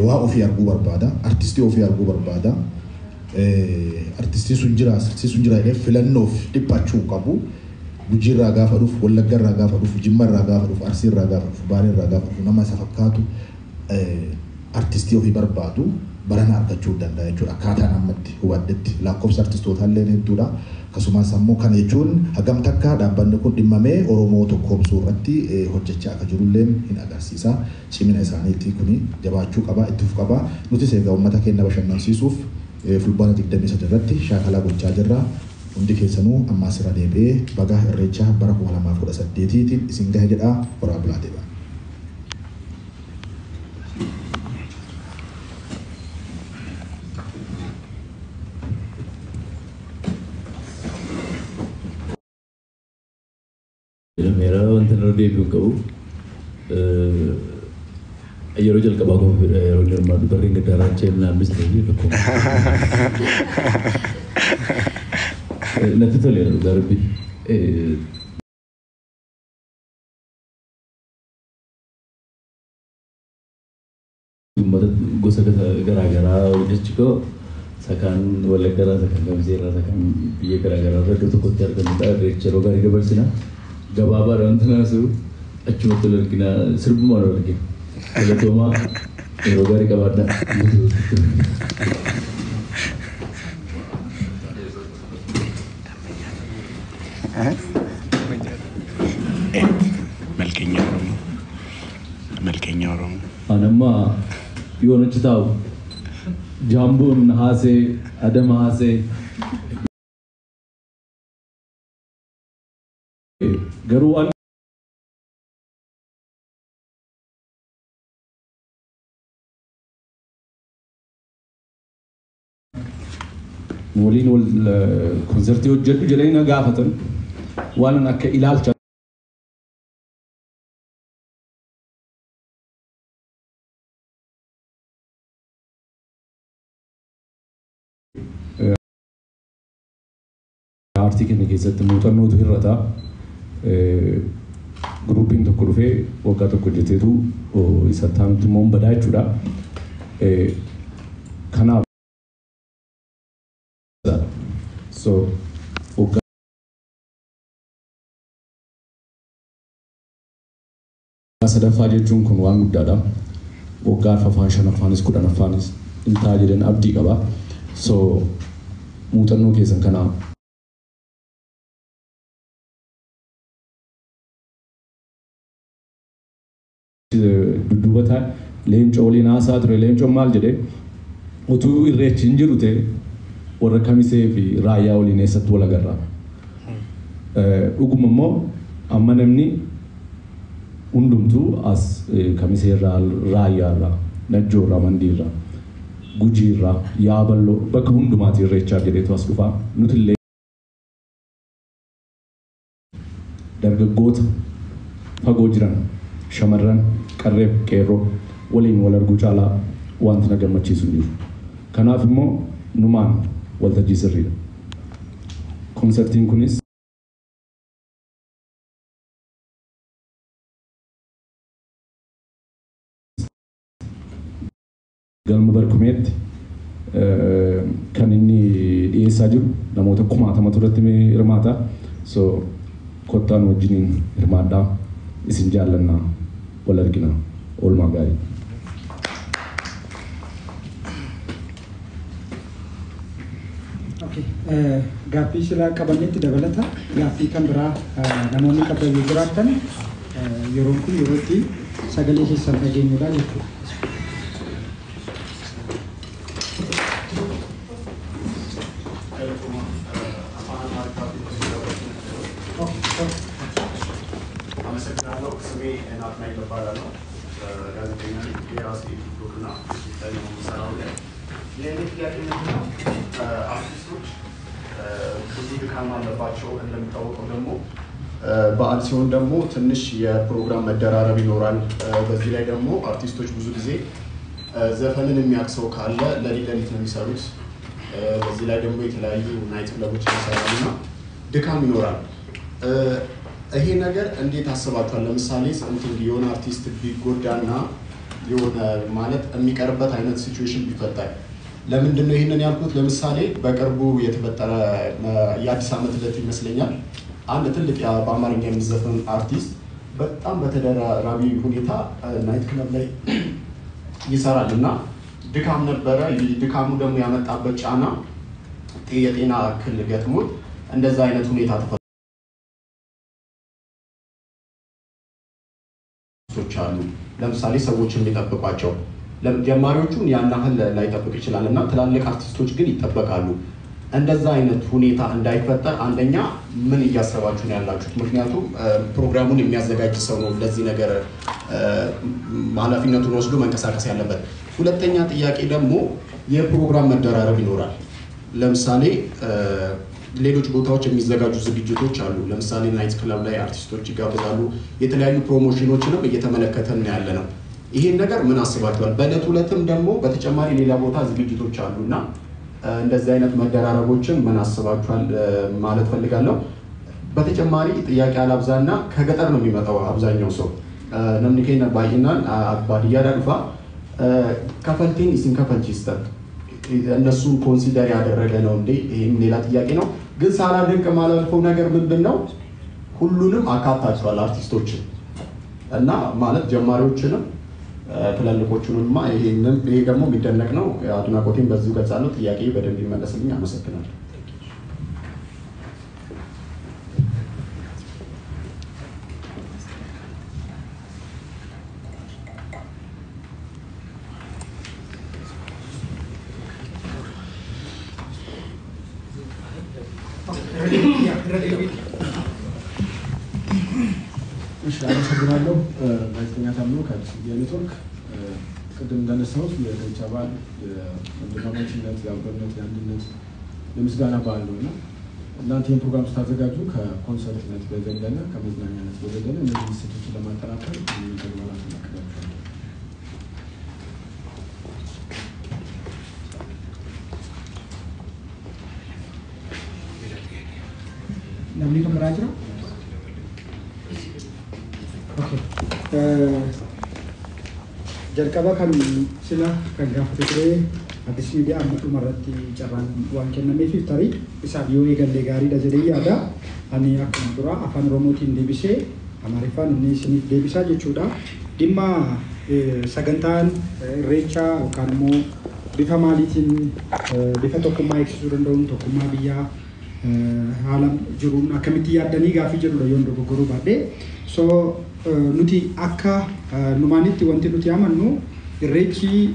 waa ofii arguu barbaada artistii ofii arguu barbaada artistii sun jira jedhee filannoof dhiphachuu qabu Gujirraa gaafa dhufu Wallaggarraa gaafa dhufu Jimmarraa gaafa dhufu Arsiirraa gaafa dhufu Baareerraa gaafa dhufu nama isa fakkaatu artistii ofii barbaadu barana argachuu danda'a jechuudha akkaataa namatti hubadhetti lakkoofsa artistootallee hedduudha akkasumas ammoo kana jechuun hagam takka dhaabbanni kun dhimmamee Oromoo tokkoomsuu irratti hojjechaa akka jirullee hin agarsiisa cimina isaaniitii kuni jabaachuu qaba itti fufuu qaba nuti egaa uummata keenya bashannansiisuuf fulbaana 23 irratti shaakalaa gochaa jirra hundi keessanuu ammaas irra deebi'ee baga irreechaa bara 2018tiin isin gahe jedha horaa bulaateedha. Mera wanti irra deebi'uun qabu yeroo jalqabaa koo yeroo hirmaatu barreen gaddaaraan ceemnaan bisteetii tokko natti toleera garbi uummata gosa garaagaraa hojjechuu sakaan Wallaggaraa sakaan Gamzeerraa sakaan biyya garaagaraa iddoo tokkotti argamudha irreecha yeroo gaarii dabarsina gabaabaa wanti naasu achumatti wal argina sirbumaan wal argina galatoomaa yeroo gaarii qabaadha. Malkenya Oromoo. Anamma yoon achi taa'u jaambuun haasee adama haasee garuu waan waliin wal konsertii hojjedhu jedhanii na gaafatan waan akka ilaalcha aartii keenya keessatti muuxannootu hir'ata gruupiin tokko dhufee waggaa tokko hojjeteetu isa taanutti immoo badaa jechuudha. Kanaaf so waggaa sadaffaa jechuun kun waan guddaadha. Waggaa arfaffaan shanaffaanis kudhanaffaanis hin ta'a jedhan abdii qaba. So muuxannoo keessan kanaa dudduubata leencoo waliin haasaa ture leencoon maal jedhe utuu irreechi hin jiru ta'e warra kamisee fi raayyaa waliin eessatti wal agarra. Dhuguma immoo amma namni hundumtuu as kamisee irraa raayyaa irraa najjoo irraa mandii irraa gujii irraa yaaballoo bakka hundumaati irreechaa jedheetu as dhufaa nuti illee dargaggoota fagoo jiran shamarran qarreef qeerroo waliin wal arguu caalaa wanti na gammachiisu jiru. Kanaaf immoo numaan waltajjii sirriidha. Konsertiin kunis galma barkumeetti kan inni dhiyeessaa jiru namoota 1000 irratti hirmaata. So kottaan wajjiniin hirmaadhaa isin jaallannaa wal argina oolmaa gaarii. Gaaffii silaa qabannetti dabalata gaaffii kan biraa namoonni qaban jiraatan yeroon kun yerootti sagalee keessan dhageenyudha jechuudha. በዓል ሲሆን ደግሞ ትንሽ የፕሮግራም መደራረብ ይኖራል። በዚህ ላይ ደግሞ አርቲስቶች ብዙ ጊዜ ዘፈንን የሚያክሰው ካለ ለሊት ነው የሚሰሩት። በዚህ ላይ ደግሞ የተለያዩ ናይት ክለቦች ይሰራሉና ድካም ይኖራል። ይሄ ነገር እንዴት አስባችኋል? ለምሳሌ something የሆነ አርቲስት ቢጎዳና የሆነ ማለት የሚቀርበት አይነት ሲቹዌሽን ቢፈጠር ለምንድን ነው ይሄንን ያልኩት? ለምሳሌ በቅርቡ የተፈጠረ የአዲስ ዓመት ዕለት ይመስለኛል አንድ ትልቅ በአማርኛ የሚዘፈን አርቲስት በጣም በተደራራቢ ሁኔታ ናይት ክለብ ላይ ይሰራል እና ድካም ነበረ። ድካሙ ደግሞ ያመጣበት ጫና የጤና እክል ገጥሞት እንደዛ አይነት ሁኔታ ተፈጥሯል አሉ። ለምሳሌ ሰዎች የሚጠብቋቸው ጀማሪዎቹን ያን ያህል ላይጠብቅ ይችላል እና ትላልቅ አርቲስቶች ግን ይጠበቃሉ። እንደዛ አይነት ሁኔታ እንዳይፈጠር አንደኛ ምን እያሰባችሁ ነው ያላችሁት? ምክንያቱም ፕሮግራሙን የሚያዘጋጅ ሰው ነው እንደዚህ ነገር ኃላፊነቱን ወስዶ መንቀሳቀስ ያለበት። ሁለተኛ ጥያቄ ደግሞ የፕሮግራም መደራረብ ይኖራል። ለምሳሌ ሌሎች ቦታዎች የሚዘጋጁ ዝግጅቶች አሉ። ለምሳሌ ናይት ክለብ ላይ አርቲስቶች ይጋበዛሉ። የተለያዩ ፕሮሞሽኖችንም እየተመለከተን ያለ ነው። ይሄን ነገር ምን አስባችኋል? በዕለት ዕለትም ደግሞ በተጨማሪ ሌላ ቦታ ዝግጅቶች አሉና እንደዚህ አይነት መደራረቦችን ምን አስባችኋል ማለት ፈልጋለሁ። በተጨማሪ ጥያቄ አላብዛና ከገጠር ነው የሚመጣው አብዛኛው ሰው ነምኒኬና ባይናን አባዲያ ዳግፋ ከፈልቲን ኢሲን ከፈልቺስተር እነሱን ኮንሲደር ያደረገ ነው እንዴ? ይሄም ሌላ ጥያቄ ነው። ግን ሳላደንቅ ማለፈው ነገር ምንድነው ሁሉንም አካታችኋል አርቲስቶችን እና ማለት ጀማሪዎችንም ትላልቆቹንማ ይሄ ደግሞ የሚደነቅ ነው። አድናቆቴን በዚሁ ገልጻለሁ። ጥያቄ በደንብ ይመለስልኝ። አመሰግናለሁ። አመሰግናለሁ። ጋዜጠኛ ታምሩ ከአዲስ ሚዲያ ኔትወርክ። ቅድም እንዳነሳሁት የኢሬቻ በዓል የወንድማማችነት፣ የአብሮነት፣ የአንድነት፣ የምስጋና በዓል ነው እና እናንተ ይህን ፕሮግራም ስታዘጋጁ ከኮንሰርትነት በዘለለ ከመዝናኛነት በዘለለ እነዚህ እሴቶችን ለማጠናከር ተግባራት እናቅዳቸዋለን። namni kan biraa jira? Jalqaba kan sila kan gaafate ture Addis Miidiyaa amma dhumarratti carraan waan kennameef tarii isaaf yoo eegalle gaariidha jedhee yaada. Ani akkuma dura afaan Oromootiin deebisee Amaariffaan inni isiniif deebisaa jechuudha. Dhimma sagantaan irreechaa yookaan immoo bifa maaliitiin bifa tokkummaa eegsisuu danda'uun tokkummaa biyyaa haala jiruun akkamitti yaaddanii gaafii jedhudha yoo dogoggoruu baadhee. So nuti akka numaanitti wanti nuti amannu irreechi